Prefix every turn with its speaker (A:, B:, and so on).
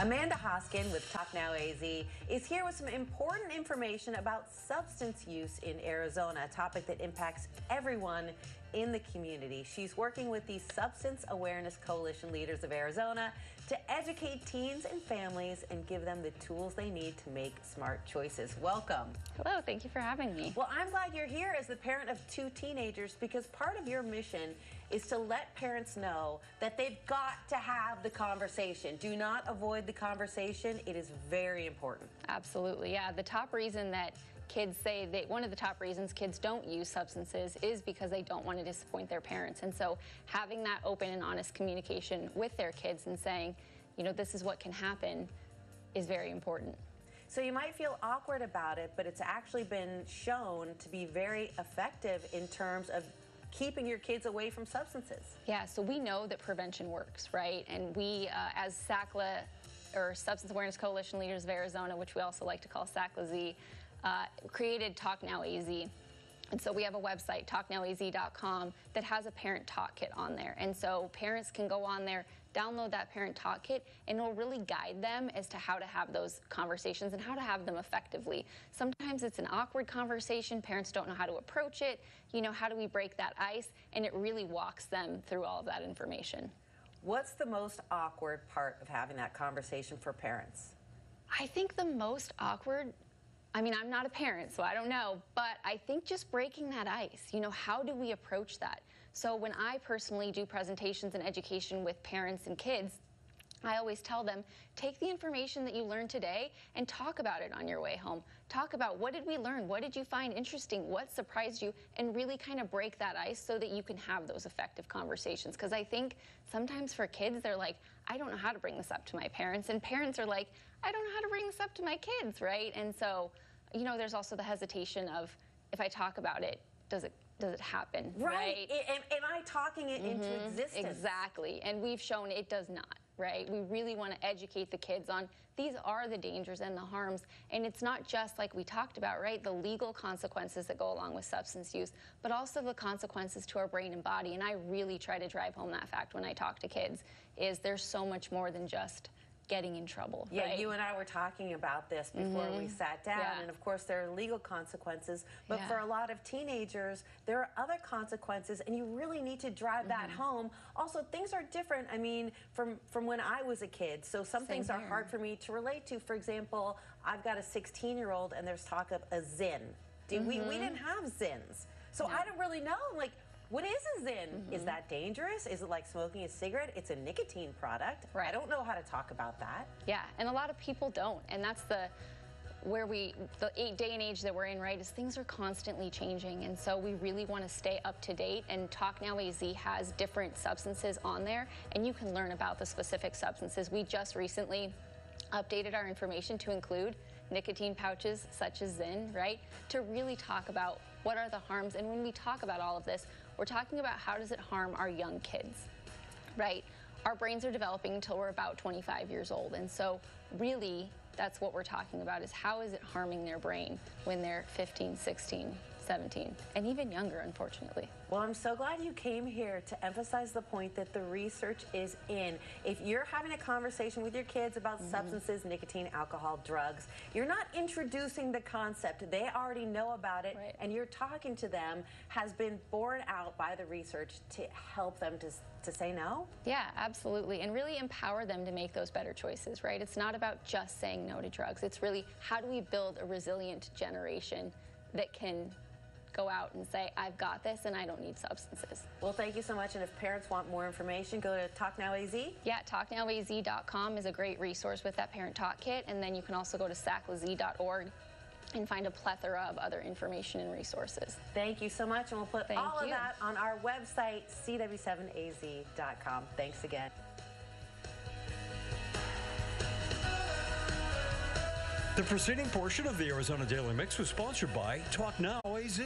A: Amanda Hoskin with Talk Now AZ is here with some important information about substance use in Arizona, a topic that impacts everyone in the community. She's working with the Substance Awareness Coalition leaders of Arizona to educate teens and families and give them the tools they need to make smart choices. Welcome.
B: Hello, thank you for having me.
A: Well, I'm glad you're here as the parent of 2 teenagers, because part of your mission is to let parents know that they've got to have the conversation. Do not avoid the conversation. It is very important.
B: Absolutely, yeah. The top reason that kids say one of the top reasons kids don't use substances is because they don't want to disappoint their parents. And so having that open and honest communication with their kids and saying, you know, this is what can happen is very important.
A: So you might feel awkward about it, but it's actually been shown to be very effective in terms of keeping your kids away from substances.
B: Yeah, so we know that prevention works, right? And we, as SACLA, or Substance Awareness Coalition Leaders of Arizona, which we also like to call SACLA-Z, created Talk Now AZ. And so we have a website, talknowaz.com, that has a parent talk kit on there. And so parents can go on there, download that parent talk kit, and it'll really guide them as to how to have those conversations and how to have them effectively. Sometimes it's an awkward conversation. Parents don't know how to approach it. You know, how do we break that ice? And it really walks them through all of that information.
A: What's the most awkward part of having that conversation for parents?
B: I think the most awkward, I mean, I'm not a parent, so I don't know, but I think just breaking that ice, you know, how do we approach that? So when I personally do presentations and education with parents and kids, I always tell them, take the information that you learned today and talk about it on your way home. Talk about, what did we learn? What did you find interesting? What surprised you? And really kind of break that ice so that you can have those effective conversations. Because I think sometimes for kids, they're like, I don't know how to bring this up to my parents. And parents are like, I don't know how to bring this up to my kids, right? And so, you know, there's also the hesitation of, if I talk about it, does it happen?
A: Right. Am I talking it into existence?
B: Exactly. And we've shown it does not. Right? We really want to educate the kids on these are the dangers and the harms. And it's not just like we talked about, right? The legal consequences that go along with substance use, but also the consequences to our brain and body. And I really try to drive home that fact when I talk to kids, is there's so much more than just getting in trouble.
A: Yeah,
B: right?
A: You and I were talking about this before we sat down, and of course there are legal consequences, but for a lot of teenagers there are other consequences, and you really need to drive that home. Also, things are different, I mean, from when I was a kid, so some things are hard for me to relate to. For example, I've got a 16-year-old and there's talk of a Zyn. We didn't have Zyns, so I don't really know, like, what is a Zyn? Is that dangerous? Is it like smoking a cigarette? It's a nicotine product.
B: Right.
A: I don't know how to talk about that.
B: Yeah, and a lot of people don't. And that's the day and age that we're in, right, is things are constantly changing. And so we really want to stay up to date. And Talk Now AZ has different substances on there, and you can learn about the specific substances. We just recently updated our information to include nicotine pouches such as Zyn, right, to really talk about what are the harms. And when we talk about all of this, we're talking about how does it harm our young kids, right? Our brains are developing until we're about 25 years old. And so really, that's what we're talking about, is how is it harming their brain when they're 15, 16, 17, and even younger, unfortunately.
A: Well, I'm so glad you came here to emphasize the point that the research is in. If you're having a conversation with your kids about substances, nicotine, alcohol, drugs, you're not introducing the concept. They already know about it, and you're talking to them has been borne out by the research to help them to say no?
B: Yeah, absolutely, and really empower them to make those better choices, right? It's not about just saying no to drugs. It's really, how do we build a resilient generation that can go out and say, I've got this and I don't need substances.
A: Well, thank you so much. And if parents want more information, go to Talk Now AZ.
B: Yeah, talknowaz.com is a great resource with that parent talk kit. And then you can also go to saclaz.org and find a plethora of other information and resources.
A: Thank you so much. And we'll put all of that on our website, cw7az.com. Thanks again.
C: The preceding portion of the Arizona Daily Mix was sponsored by Talk Now AZ.